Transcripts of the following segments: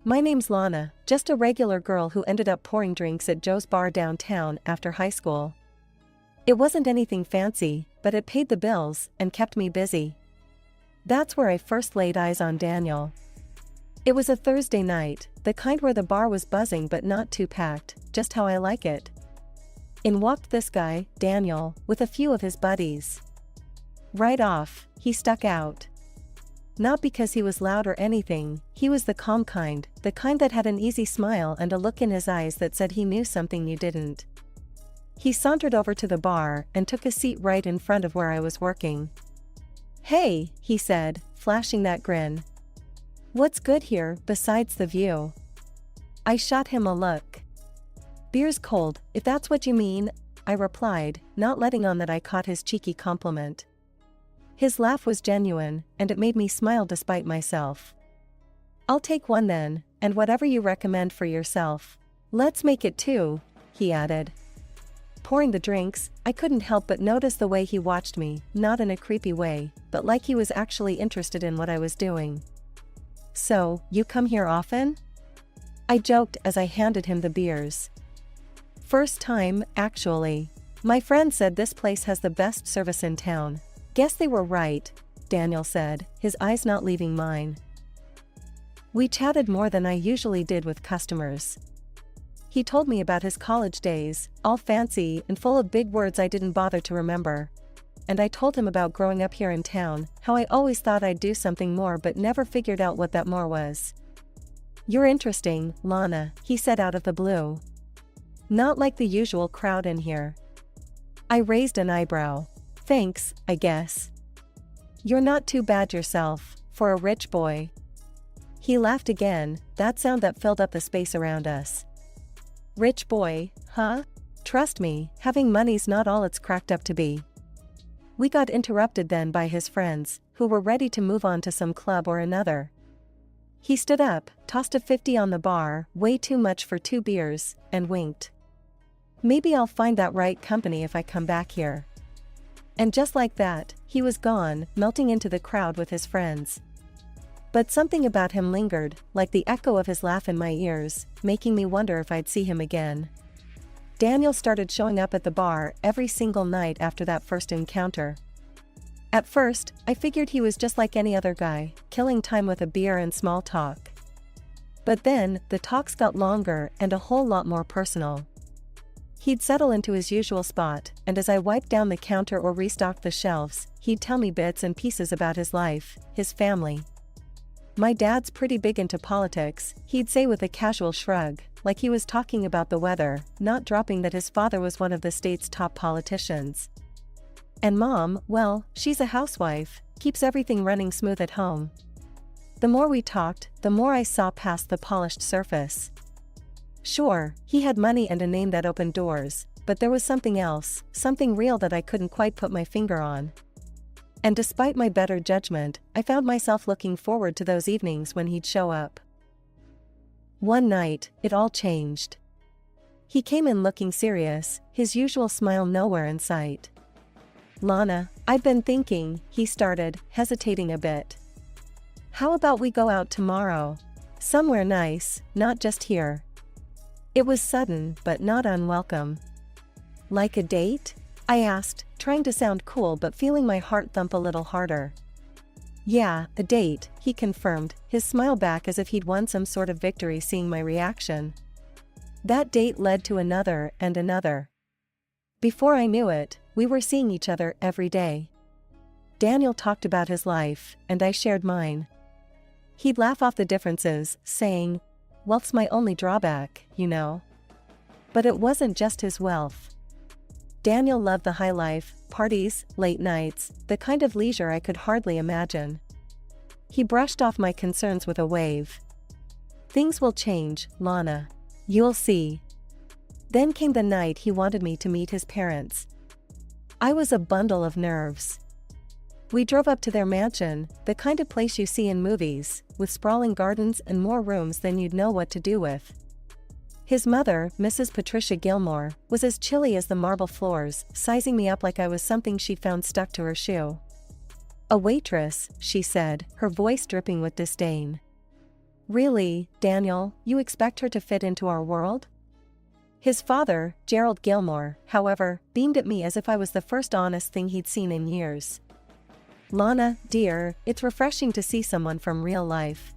My name's Lana, just a regular girl who ended up pouring drinks at Joe's bar downtown after high school. It wasn't anything fancy, but it paid the bills and kept me busy. That's where I first laid eyes on Daniel. It was a Thursday night, the kind where the bar was buzzing but not too packed, just how I like it. In walked this guy, Daniel, with a few of his buddies. Right off, he stuck out. Not because he was loud or anything, he was the calm kind, the kind that had an easy smile and a look in his eyes that said he knew something you didn't. He sauntered over to the bar and took a seat right in front of where I was working. "Hey," he said, flashing that grin. "What's good here, besides the view?" I shot him a look. "Beer's cold, if that's what you mean," I replied, not letting on that I caught his cheeky compliment. His laugh was genuine, and it made me smile despite myself. "I'll take one then, and whatever you recommend for yourself. Let's make it two," he added. Pouring the drinks, I couldn't help but notice the way he watched me, not in a creepy way, but like he was actually interested in what I was doing. "So, you come here often?" I joked as I handed him the beers. "First time, actually. My friend said this place has the best service in town." "Guess they were right," Daniel said, his eyes not leaving mine. We chatted more than I usually did with customers. He told me about his college days, all fancy and full of big words I didn't bother to remember. And I told him about growing up here in town, how I always thought I'd do something more but never figured out what that more was. "You're interesting, Lana," he said out of the blue. "Not like the usual crowd in here." I raised an eyebrow. "Thanks, I guess. You're not too bad yourself, for a rich boy." He laughed again, that sound that filled up the space around us. "Rich boy, huh? Trust me, having money's not all it's cracked up to be." We got interrupted then by his friends, who were ready to move on to some club or another. He stood up, tossed a 50 on the bar, way too much for 2 beers, and winked. "Maybe I'll find that right company if I come back here." And just like that, he was gone, melting into the crowd with his friends. But something about him lingered, like the echo of his laugh in my ears, making me wonder if I'd see him again. Daniel started showing up at the bar every single night after that first encounter. At first, I figured he was just like any other guy, killing time with a beer and small talk. But then, the talks got longer and a whole lot more personal. He'd settle into his usual spot, and as I wiped down the counter or restocked the shelves, he'd tell me bits and pieces about his life, his family. "My dad's pretty big into politics," he'd say with a casual shrug, like he was talking about the weather, not dropping that his father was one of the state's top politicians. "And Mom, well, she's a housewife, keeps everything running smooth at home." The more we talked, the more I saw past the polished surface. Sure, he had money and a name that opened doors, but there was something else, something real that I couldn't quite put my finger on. And despite my better judgment, I found myself looking forward to those evenings when he'd show up. One night, it all changed. He came in looking serious, his usual smile nowhere in sight. "Lana, I've been thinking," he started, hesitating a bit. "How about we go out tomorrow? Somewhere nice, not just here." It was sudden, but not unwelcome. "Like a date?" I asked, trying to sound cool but feeling my heart thump a little harder. "Yeah, a date," he confirmed, his smile back as if he'd won some sort of victory seeing my reaction. That date led to another and another. Before I knew it, we were seeing each other every day. Daniel talked about his life, and I shared mine. He'd laugh off the differences, saying, "Wealth's my only drawback, you know." But it wasn't just his wealth. Daniel loved the high life, parties, late nights, the kind of leisure I could hardly imagine. He brushed off my concerns with a wave. "Things will change, Lana. You'll see." Then came the night he wanted me to meet his parents. I was a bundle of nerves. We drove up to their mansion, the kind of place you see in movies, with sprawling gardens and more rooms than you'd know what to do with. His mother, Mrs. Patricia Gilmore, was as chilly as the marble floors, sizing me up like I was something she'd found stuck to her shoe. "A waitress," she said, her voice dripping with disdain. Really, Daniel, you expect her to fit into our world? His father, Gerald Gilmore, however, beamed at me as if I was the first honest thing he'd seen in years. Lana, dear, it's refreshing to see someone from real life.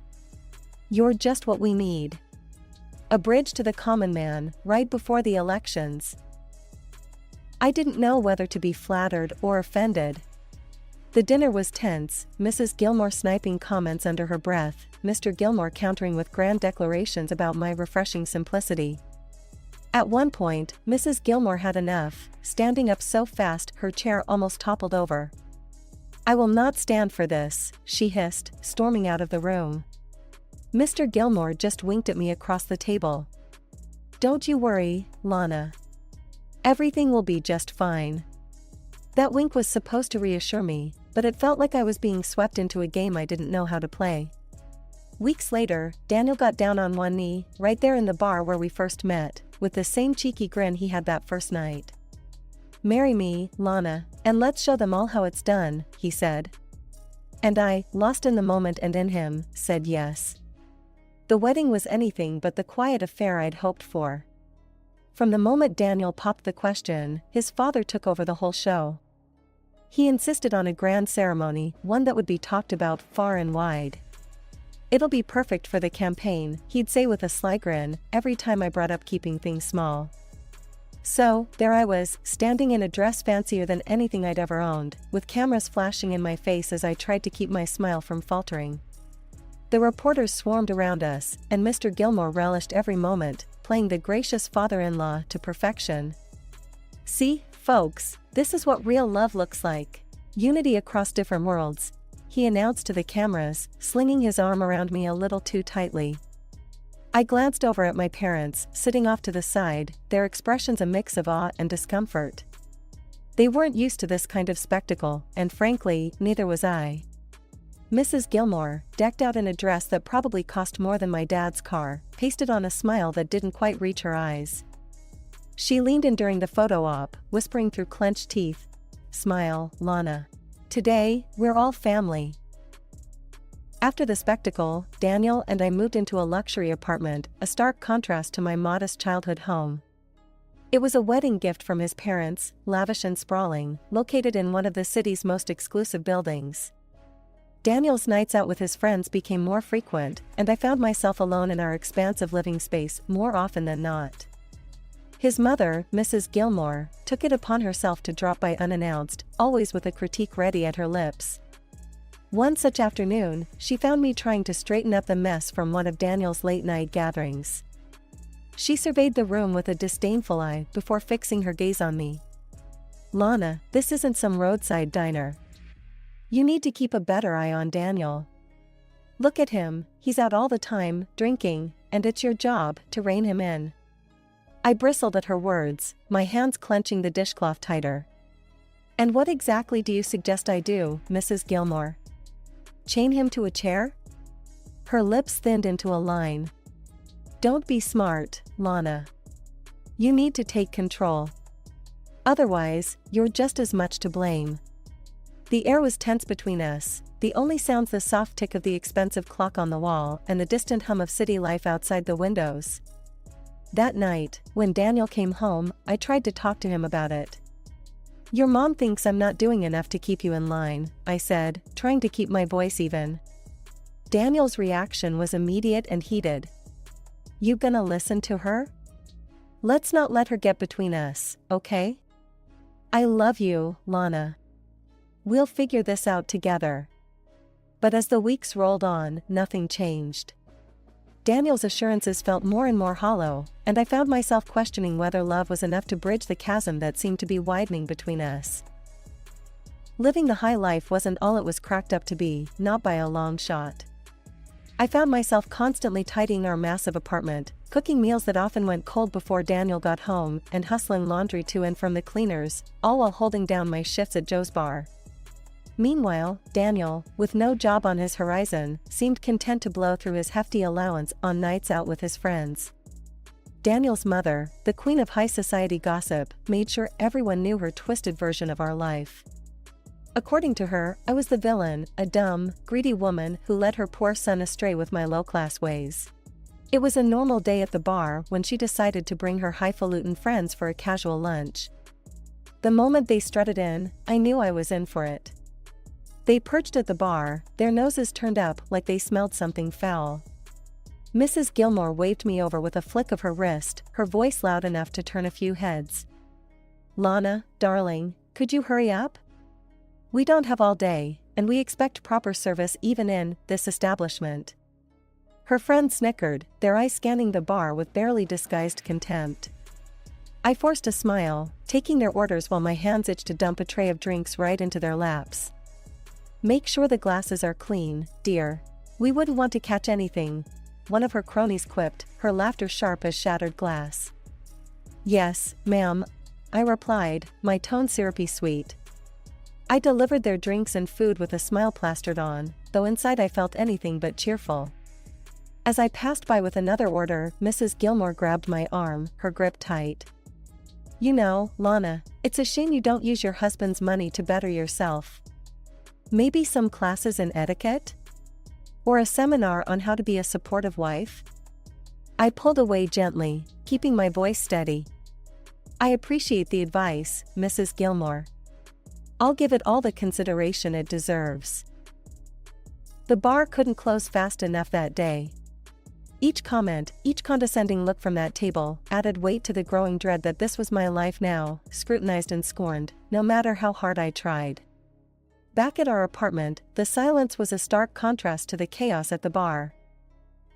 You're just what we need. A bridge to the common man, right before the elections. I didn't know whether to be flattered or offended. The dinner was tense, Mrs. Gilmore sniping comments under her breath, Mr. Gilmore countering with grand declarations about my refreshing simplicity. At one point, Mrs. Gilmore had enough, standing up so fast her chair almost toppled over. I will not stand for this, she hissed, storming out of the room. Mr. Gilmore just winked at me across the table. Don't you worry, Lana. Everything will be just fine. That wink was supposed to reassure me, but it felt like I was being swept into a game I didn't know how to play. Weeks later, Daniel got down on one knee, right there in the bar where we first met, with the same cheeky grin he had that first night. Marry me, Lana, and let's show them all how it's done, he said. And I, lost in the moment and in him, said yes. The wedding was anything but the quiet affair I'd hoped for. From the moment Daniel popped the question, his father took over the whole show. He insisted on a grand ceremony, one that would be talked about far and wide. It'll be perfect for the campaign, he'd say with a sly grin, every time I brought up keeping things small. So, there I was, standing in a dress fancier than anything I'd ever owned, with cameras flashing in my face as I tried to keep my smile from faltering. The reporters swarmed around us, and Mr. Gilmore relished every moment, playing the gracious father-in-law to perfection. See, folks, this is what real love looks like. Unity across different worlds, he announced to the cameras, slinging his arm around me a little too tightly. I glanced over at my parents, sitting off to the side, their expressions a mix of awe and discomfort. They weren't used to this kind of spectacle, and frankly, neither was I. Mrs. Gilmore, decked out in a dress that probably cost more than my dad's car, pasted on a smile that didn't quite reach her eyes. She leaned in during the photo op, whispering through clenched teeth, "Smile, Lana. Today, we're all family." After the spectacle, Daniel and I moved into a luxury apartment, a stark contrast to my modest childhood home. It was a wedding gift from his parents, lavish and sprawling, located in one of the city's most exclusive buildings. Daniel's nights out with his friends became more frequent, and I found myself alone in our expansive living space more often than not. His mother, Mrs. Gilmore, took it upon herself to drop by unannounced, always with a critique ready at her lips. One such afternoon, she found me trying to straighten up the mess from one of Daniel's late-night gatherings. She surveyed the room with a disdainful eye before fixing her gaze on me. "Lana, this isn't some roadside diner. You need to keep a better eye on Daniel. Look at him, he's out all the time, drinking, and it's your job to rein him in." I bristled at her words, my hands clenching the dishcloth tighter. "And what exactly do you suggest I do, Mrs. Gilmore? Chain him to a chair?" Her lips thinned into a line. "Don't be smart, Lana. You need to take control. Otherwise, you're just as much to blame." The air was tense between us, the only sounds the soft tick of the expensive clock on the wall and the distant hum of city life outside the windows. That night, when Daniel came home, I tried to talk to him about it. "Your mom thinks I'm not doing enough to keep you in line," I said, trying to keep my voice even. Daniel's reaction was immediate and heated. "You gonna listen to her? Let's not let her get between us, okay? I love you, Lana. We'll figure this out together." But as the weeks rolled on, nothing changed. Daniel's assurances felt more and more hollow, and I found myself questioning whether love was enough to bridge the chasm that seemed to be widening between us. Living the high life wasn't all it was cracked up to be, not by a long shot. I found myself constantly tidying our massive apartment, cooking meals that often went cold before Daniel got home, and hustling laundry to and from the cleaners, all while holding down my shifts at Joe's bar. Meanwhile, Daniel, with no job on his horizon, seemed content to blow through his hefty allowance on nights out with his friends. Daniel's mother, the queen of high society gossip, made sure everyone knew her twisted version of our life. According to her, I was the villain, a dumb, greedy woman who led her poor son astray with my low-class ways. It was a normal day at the bar when she decided to bring her highfalutin friends for a casual lunch. The moment they strutted in, I knew I was in for it. They perched at the bar, their noses turned up like they smelled something foul. Mrs. Gilmore waved me over with a flick of her wrist, her voice loud enough to turn a few heads. "Lana, darling, could you hurry up? We don't have all day, and we expect proper service even in this establishment." Her friend snickered, their eyes scanning the bar with barely disguised contempt. I forced a smile, taking their orders while my hands itched to dump a tray of drinks right into their laps. "Make sure the glasses are clean, dear. We wouldn't want to catch anything," one of her cronies quipped, her laughter sharp as shattered glass. "Yes, ma'am," I replied, my tone syrupy sweet. I delivered their drinks and food with a smile plastered on, though inside I felt anything but cheerful. As I passed by with another order, Mrs. Gilmore grabbed my arm, her grip tight. "You know, Lana, it's a shame you don't use your husband's money to better yourself. Maybe some classes in etiquette? Or a seminar on how to be a supportive wife?" I pulled away gently, keeping my voice steady. "I appreciate the advice, Mrs. Gilmore. I'll give it all the consideration it deserves." The bar couldn't close fast enough that day. Each comment, each condescending look from that table, added weight to the growing dread that this was my life now, scrutinized and scorned, no matter how hard I tried. Back at our apartment, the silence was a stark contrast to the chaos at the bar.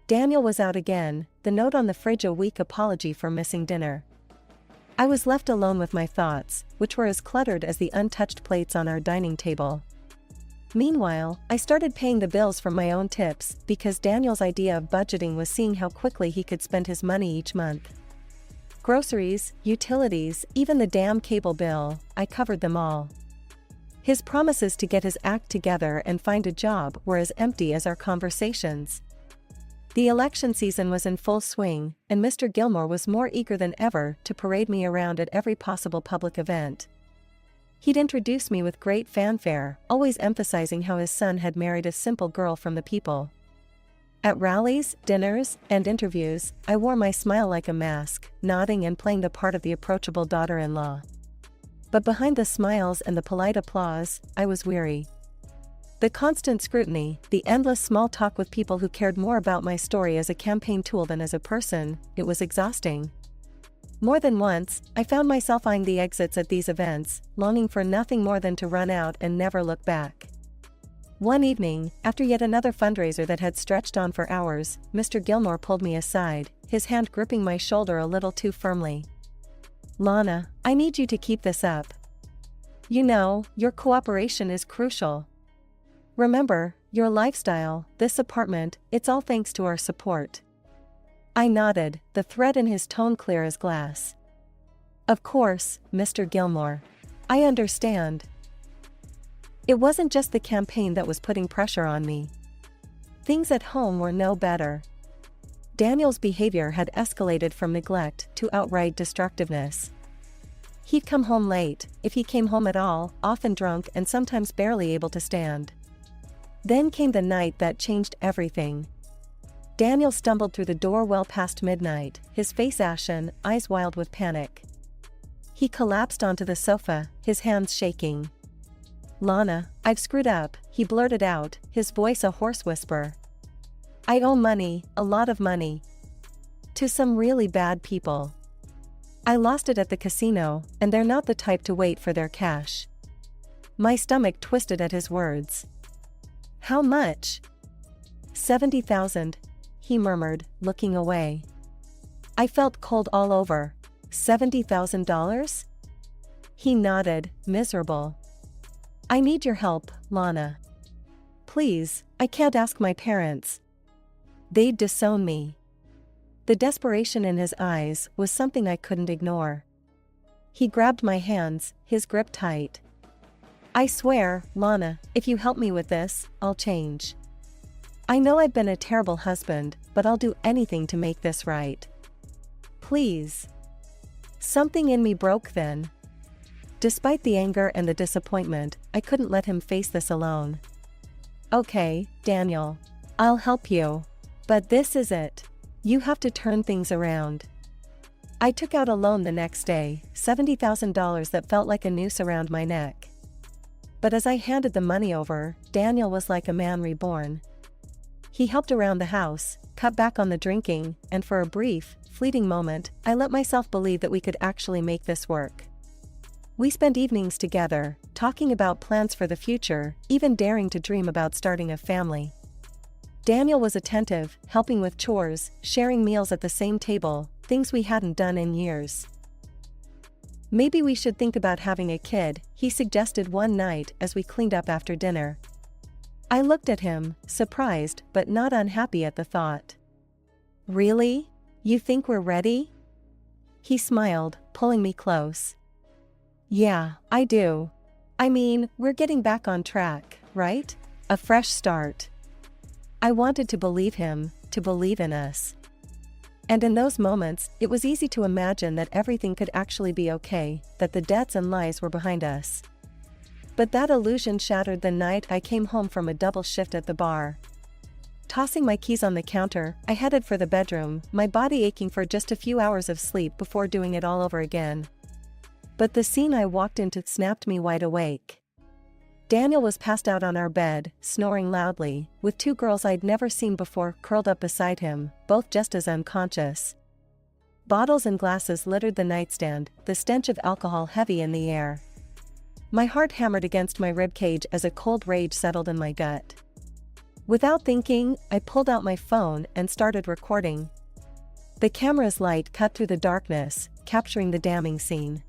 Daniel was out again, the note on the fridge a weak apology for missing dinner. I was left alone with my thoughts, which were as cluttered as the untouched plates on our dining table. Meanwhile, I started paying the bills from my own tips, because Daniel's idea of budgeting was seeing how quickly he could spend his money each month. Groceries, utilities, even the damn cable bill, I covered them all. His promises to get his act together and find a job were as empty as our conversations. The election season was in full swing, and Mr. Gilmore was more eager than ever to parade me around at every possible public event. He'd introduce me with great fanfare, always emphasizing how his son had married a simple girl from the people. At rallies, dinners, and interviews, I wore my smile like a mask, nodding and playing the part of the approachable daughter-in-law. But behind the smiles and the polite applause, I was weary. The constant scrutiny, the endless small talk with people who cared more about my story as a campaign tool than as a person, it was exhausting. More than once, I found myself eyeing the exits at these events, longing for nothing more than to run out and never look back. One evening, after yet another fundraiser that had stretched on for hours, Mr. Gilmore pulled me aside, his hand gripping my shoulder a little too firmly. "Lana, I need you to keep this up. You know, your cooperation is crucial. Remember, your lifestyle, this apartment, it's all thanks to our support." I nodded, the thread in his tone clear as glass. "Of course, Mr. Gilmore. I understand." It wasn't just the campaign that was putting pressure on me. Things at home were no better. Daniel's behavior had escalated from neglect to outright destructiveness. He'd come home late, if he came home at all, often drunk and sometimes barely able to stand. Then came the night that changed everything. Daniel stumbled through the door well past midnight, his face ashen, eyes wild with panic. He collapsed onto the sofa, his hands shaking. "Lana, I've screwed up," he blurted out, his voice a hoarse whisper. "I owe money, a lot of money. To some really bad people. I lost it at the casino, and they're not the type to wait for their cash." My stomach twisted at his words. "How much?" "70,000. He murmured, looking away. I felt cold all over. $70,000? He nodded, miserable. "I need your help, Lana. Please, I can't ask my parents. They'd disown me." The desperation in his eyes was something I couldn't ignore. He grabbed my hands, his grip tight. "I swear, Lana, if you help me with this, I'll change. I know I've been a terrible husband, but I'll do anything to make this right. Please." Something in me broke then. Despite the anger and the disappointment, I couldn't let him face this alone. Okay, Daniel. I'll help you. But this is it. You have to turn things around. I took out a loan the next day, $70,000 that felt like a noose around my neck. But as I handed the money over, Daniel was like a man reborn. He helped around the house, cut back on the drinking, and for a brief, fleeting moment, I let myself believe that we could actually make this work. We spent evenings together, talking about plans for the future, even daring to dream about starting a family. Daniel was attentive, helping with chores, sharing meals at the same table, things we hadn't done in years. Maybe we should think about having a kid, he suggested one night as we cleaned up after dinner. I looked at him, surprised but not unhappy at the thought. Really? You think we're ready? He smiled, pulling me close. Yeah, I do. I mean, we're getting back on track, right? A fresh start. I wanted to believe him, to believe in us. And in those moments, it was easy to imagine that everything could actually be okay, that the debts and lies were behind us. But that illusion shattered the night I came home from a double shift at the bar. Tossing my keys on the counter, I headed for the bedroom, my body aching for just a few hours of sleep before doing it all over again. But the scene I walked into snapped me wide awake. Daniel was passed out on our bed, snoring loudly, with two girls I'd never seen before curled up beside him, both just as unconscious. Bottles and glasses littered the nightstand, the stench of alcohol heavy in the air. My heart hammered against my ribcage as a cold rage settled in my gut. Without thinking, I pulled out my phone and started recording. The camera's light cut through the darkness, capturing the damning scene.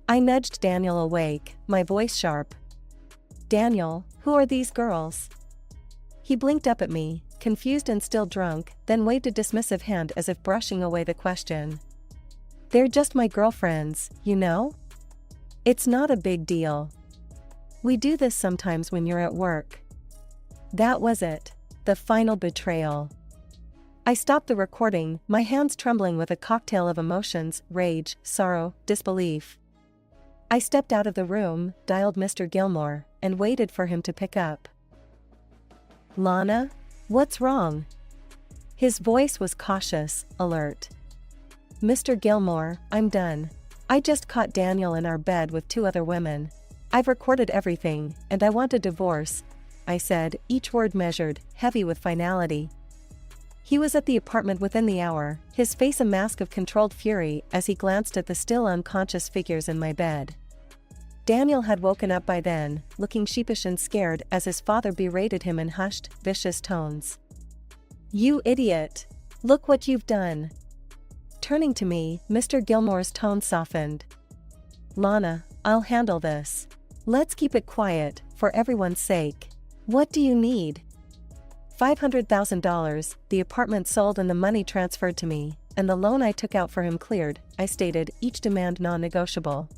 I nudged Daniel awake, my voice sharp. Daniel, who are these girls? He blinked up at me, confused and still drunk, then waved a dismissive hand as if brushing away the question. They're just my girlfriends, you know? It's not a big deal. We do this sometimes when you're at work. That was it. The final betrayal. I stopped the recording, my hands trembling with a cocktail of emotions, rage, sorrow, disbelief. I stepped out of the room, dialed Mr. Gilmore, and waited for him to pick up. Lana? What's wrong? His voice was cautious, alert. Mr. Gilmore, I'm done. I just caught Daniel in our bed with two other women. I've recorded everything, and I want a divorce, I said, each word measured, heavy with finality. He was at the apartment within the hour, his face a mask of controlled fury as he glanced at the still unconscious figures in my bed. Daniel had woken up by then, looking sheepish and scared as his father berated him in hushed, vicious tones. You idiot! Look what you've done! Turning to me, Mr. Gilmore's tone softened. Lana, I'll handle this. Let's keep it quiet, for everyone's sake. What do you need? $500,000, the apartment sold and the money transferred to me, and the loan I took out for him cleared, I stated, each demand non-negotiable.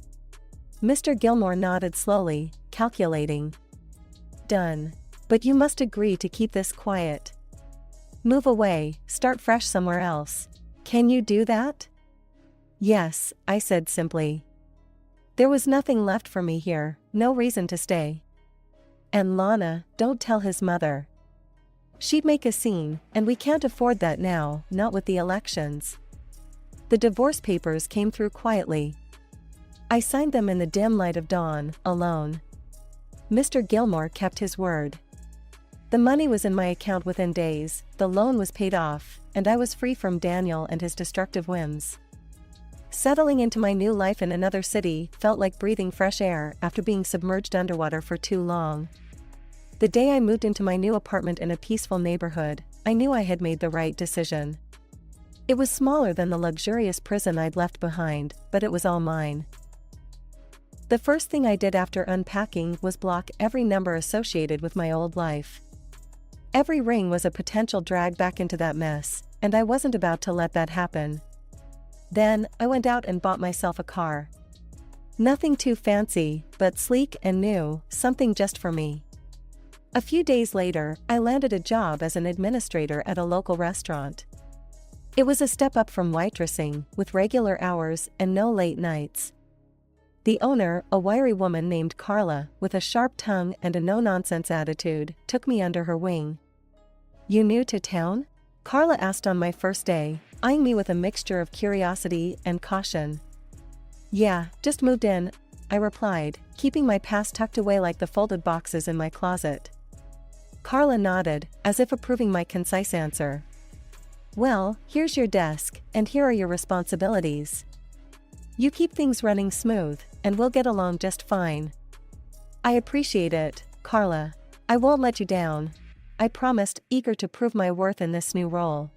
Mr. Gilmore nodded slowly, calculating. Done. But you must agree to keep this quiet. Move away, start fresh somewhere else. Can you do that? Yes, I said simply. There was nothing left for me here, no reason to stay. And Lana, don't tell his mother. She'd make a scene, and we can't afford that now, not with the elections. The divorce papers came through quietly. I signed them in the dim light of dawn, alone. Mr. Gilmore kept his word. The money was in my account within days, the loan was paid off, and I was free from Daniel and his destructive whims. Settling into my new life in another city felt like breathing fresh air after being submerged underwater for too long. The day I moved into my new apartment in a peaceful neighborhood, I knew I had made the right decision. It was smaller than the luxurious prison I'd left behind, but it was all mine. The first thing I did after unpacking was block every number associated with my old life. Every ring was a potential drag back into that mess, and I wasn't about to let that happen. Then, I went out and bought myself a car. Nothing too fancy, but sleek and new, something just for me. A few days later, I landed a job as an administrator at a local restaurant. It was a step up from waitressing, with regular hours and no late nights. The owner, a wiry woman named Carla, with a sharp tongue and a no-nonsense attitude, took me under her wing. "You new to town?" Carla asked on my first day, eyeing me with a mixture of curiosity and caution. "Yeah, just moved in," I replied, keeping my past tucked away like the folded boxes in my closet. Carla nodded, as if approving my concise answer. "Well, here's your desk, and here are your responsibilities. You keep things running smooth, and we'll get along just fine." "I appreciate it, Carla. I won't let you down," I promised, eager to prove my worth in this new role.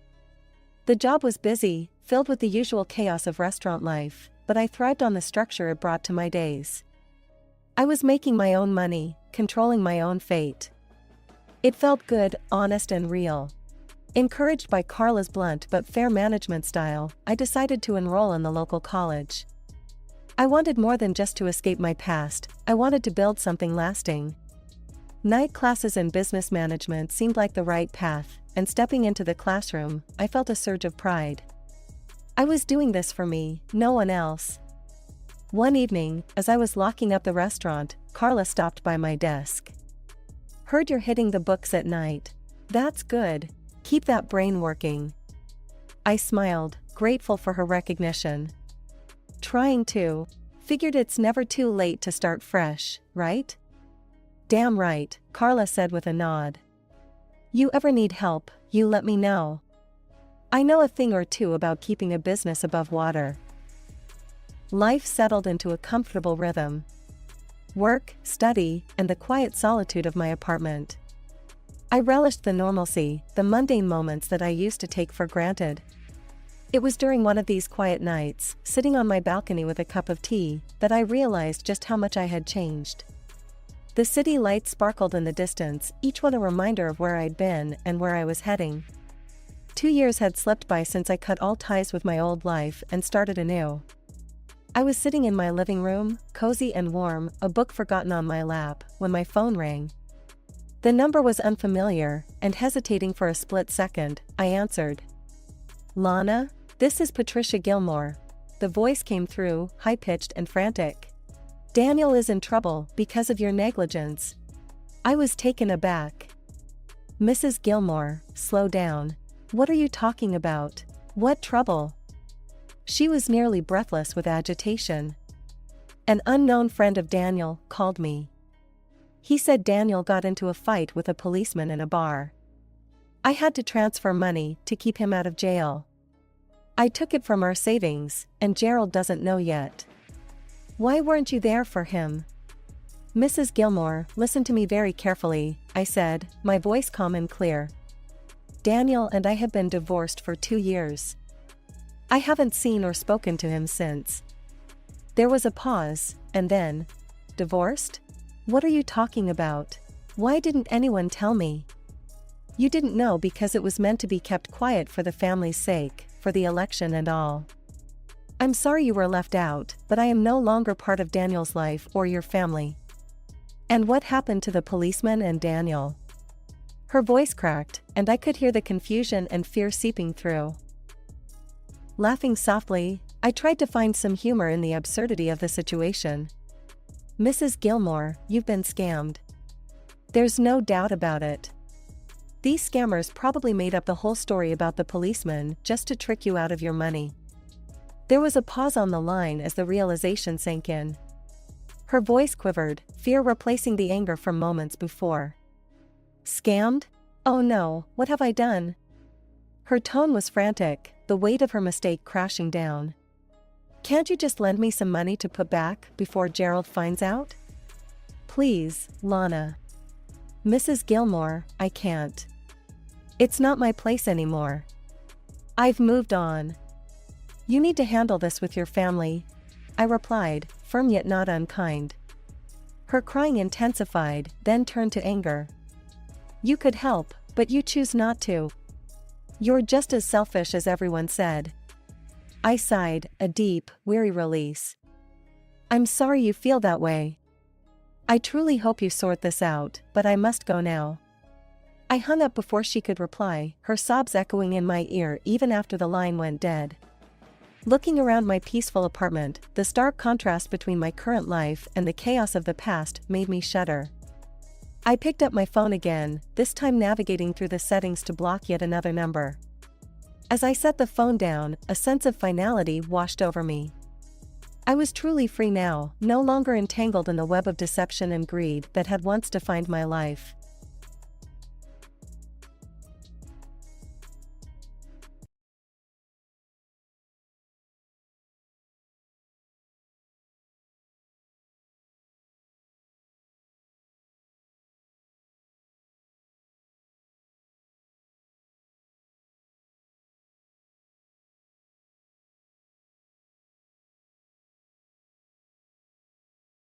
The job was busy, filled with the usual chaos of restaurant life, but I thrived on the structure it brought to my days. I was making my own money, controlling my own fate. It felt good, honest and real. Encouraged by Carla's blunt but fair management style, I decided to enroll in the local college. I wanted more than just to escape my past, I wanted to build something lasting. Night classes in business management seemed like the right path, and stepping into the classroom, I felt a surge of pride. I was doing this for me, no one else. One evening, as I was locking up the restaurant, Carla stopped by my desk. "Heard you're hitting the books at night. That's good. Keep that brain working." I smiled, grateful for her recognition. "Trying to. Figured it's never too late to start fresh, right?" "Damn right," Carla said with a nod. "You ever need help, you let me know. I know a thing or two about keeping a business above water." Life settled into a comfortable rhythm. Work, study, and the quiet solitude of my apartment. I relished the normalcy, the mundane moments that I used to take for granted. It was during one of these quiet nights, sitting on my balcony with a cup of tea, that I realized just how much I had changed. The city lights sparkled in the distance, each one a reminder of where I'd been and where I was heading. 2 years had slipped by since I cut all ties with my old life and started anew. I was sitting in my living room, cozy and warm, a book forgotten on my lap, when my phone rang. The number was unfamiliar, and hesitating for a split second, I answered. "Lana, this is Patricia Gilmore." The voice came through, high-pitched and frantic. "Daniel is in trouble because of your negligence." I was taken aback. "Mrs. Gilmore, slow down. What are you talking about? What trouble?" She was nearly breathless with agitation. "An unknown friend of Daniel called me. He said Daniel got into a fight with a policeman in a bar. I had to transfer money to keep him out of jail. I took it from our savings, and Gerald doesn't know yet." "Why weren't you there for him?" "Mrs. Gilmore, listen to me very carefully," I said, my voice calm and clear. "Daniel and I have been divorced for 2 years. I haven't seen or spoken to him since." There was a pause, and then, "Divorced? What are you talking about? Why didn't anyone tell me?" "You didn't know because it was meant to be kept quiet for the family's sake, for the election and all. I'm sorry you were left out, but I am no longer part of Daniel's life or your family." "And what happened to the policeman and Daniel?" Her voice cracked, and I could hear the confusion and fear seeping through. Laughing softly, I tried to find some humor in the absurdity of the situation. "Mrs. Gilmore, you've been scammed. There's no doubt about it. These scammers probably made up the whole story about the policeman just to trick you out of your money." There was a pause on the line as the realization sank in. Her voice quivered, fear replacing the anger from moments before. "Scammed? Oh no, what have I done?" Her tone was frantic, the weight of her mistake crashing down. "Can't you just lend me some money to put back before Gerald finds out?" "Please, Lana." "Mrs. Gilmore, I can't. It's not my place anymore. I've moved on. You need to handle this with your family," I replied, firm yet not unkind. Her crying intensified, then turned to anger. "You could help, but you choose not to. You're just as selfish as everyone said." I sighed, a deep, weary release. "I'm sorry you feel that way. I truly hope you sort this out, but I must go now." I hung up before she could reply, her sobs echoing in my ear even after the line went dead. Looking around my peaceful apartment, the stark contrast between my current life and the chaos of the past made me shudder. I picked up my phone again, this time navigating through the settings to block yet another number. As I set the phone down, a sense of finality washed over me. I was truly free now, no longer entangled in the web of deception and greed that had once defined my life.